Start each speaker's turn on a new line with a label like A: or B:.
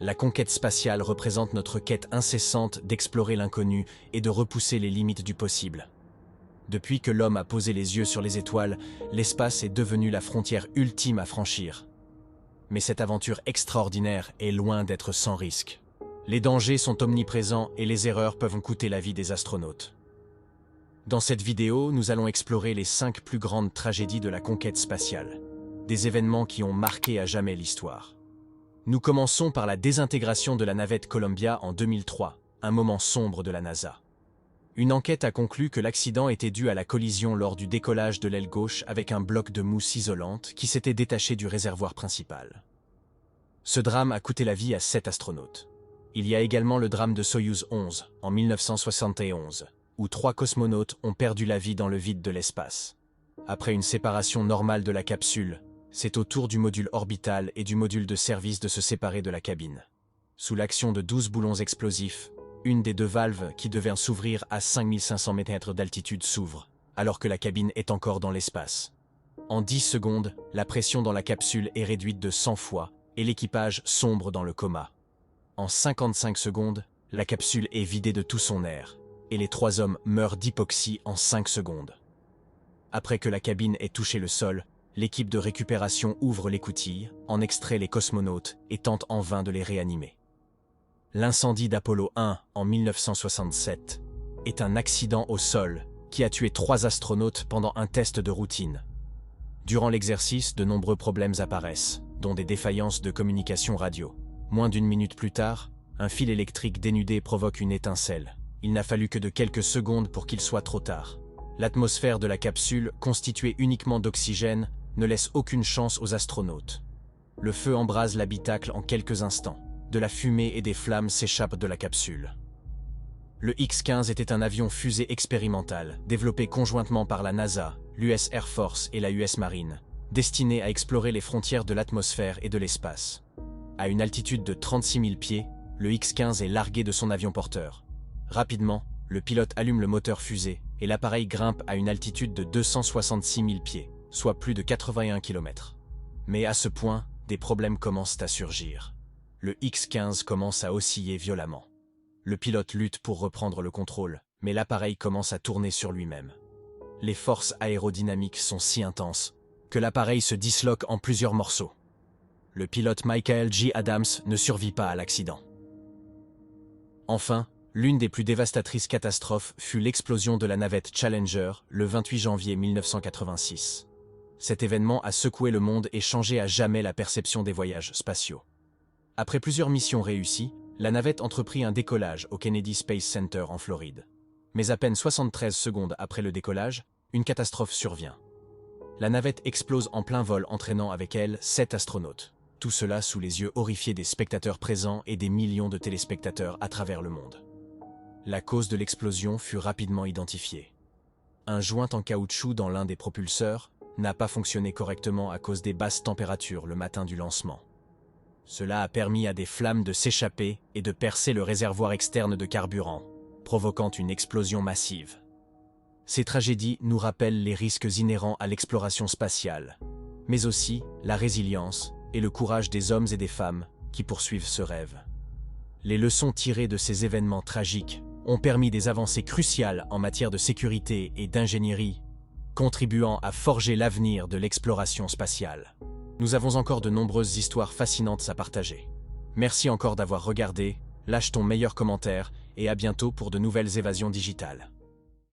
A: La conquête spatiale représente notre quête incessante d'explorer l'inconnu et de repousser les limites du possible. Depuis que l'homme a posé les yeux sur les étoiles, l'espace est devenu la frontière ultime à franchir. Mais cette aventure extraordinaire est loin d'être sans risque. Les dangers sont omniprésents et les erreurs peuvent coûter la vie des astronautes. Dans cette vidéo, nous allons explorer les 5 plus grandes tragédies de la conquête spatiale, des événements qui ont marqué à jamais l'histoire. Nous commençons par la désintégration de la navette Columbia en 2003, un moment sombre de la NASA. Une enquête a conclu que l'accident était dû à la collision lors du décollage de l'aile gauche avec un bloc de mousse isolante qui s'était détaché du réservoir principal. Ce drame a coûté la vie à 7 astronautes. Il y a également le drame de Soyouz 11 en 1971, où 3 cosmonautes ont perdu la vie dans le vide de l'espace. Après une séparation normale de la capsule, c'est au tour du module orbital et du module de service de se séparer de la cabine. Sous l'action de 12 boulons explosifs, une des 2 valves qui devait s'ouvrir à 5500 mètres d'altitude s'ouvre, alors que la cabine est encore dans l'espace. En 10 secondes, la pression dans la capsule est réduite de 100 fois et l'équipage sombre dans le coma. En 55 secondes, la capsule est vidée de tout son air, et les 3 hommes meurent d'hypoxie en 5 secondes. Après que la cabine ait touché le sol, l'équipe de récupération ouvre l'écoutille, en extrait les cosmonautes et tente en vain de les réanimer. L'incendie d'Apollo 1 en 1967 est un accident au sol qui a tué 3 astronautes pendant un test de routine. Durant l'exercice, de nombreux problèmes apparaissent, dont des défaillances de communication radio. Moins d'1 minute plus tard, un fil électrique dénudé provoque une étincelle. Il n'a fallu que de quelques secondes pour qu'il soit trop tard. L'atmosphère de la capsule, constituée uniquement d'oxygène, ne laisse aucune chance aux astronautes. Le feu embrase l'habitacle en quelques instants. De la fumée et des flammes s'échappent de la capsule. Le X-15 était un avion fusée expérimental, développé conjointement par la NASA, l'US Air Force et la US Marine, destiné à explorer les frontières de l'atmosphère et de l'espace. À une altitude de 36 000 pieds, le X-15 est largué de son avion porteur. Rapidement, le pilote allume le moteur fusée et l'appareil grimpe à une altitude de 266 000 pieds, soit plus de 81 km. Mais à ce point, des problèmes commencent à surgir. Le X-15 commence à osciller violemment. Le pilote lutte pour reprendre le contrôle, mais l'appareil commence à tourner sur lui-même. Les forces aérodynamiques sont si intenses que l'appareil se disloque en plusieurs morceaux. Le pilote Michael J. Adams ne survit pas à l'accident. Enfin, l'une des plus dévastatrices catastrophes fut l'explosion de la navette Challenger le 28 janvier 1986. Cet événement a secoué le monde et changé à jamais la perception des voyages spatiaux. Après plusieurs missions réussies, la navette entreprit un décollage au Kennedy Space Center en Floride. Mais à peine 73 secondes après le décollage, une catastrophe survient. La navette explose en plein vol, entraînant avec elle 7 astronautes. Tout cela sous les yeux horrifiés des spectateurs présents et des millions de téléspectateurs à travers le monde. La cause de l'explosion fut rapidement identifiée. Un joint en caoutchouc dans l'un des propulseurs n'a pas fonctionné correctement à cause des basses températures le matin du lancement. Cela a permis à des flammes de s'échapper et de percer le réservoir externe de carburant, provoquant une explosion massive. Ces tragédies nous rappellent les risques inhérents à l'exploration spatiale, mais aussi la résilience et le courage des hommes et des femmes qui poursuivent ce rêve. Les leçons tirées de ces événements tragiques ont permis des avancées cruciales en matière de sécurité et d'ingénierie, contribuant à forger l'avenir de l'exploration spatiale. Nous avons encore de nombreuses histoires fascinantes à partager. Merci encore d'avoir regardé, lâche ton meilleur commentaire et à bientôt pour de nouvelles évasions digitales.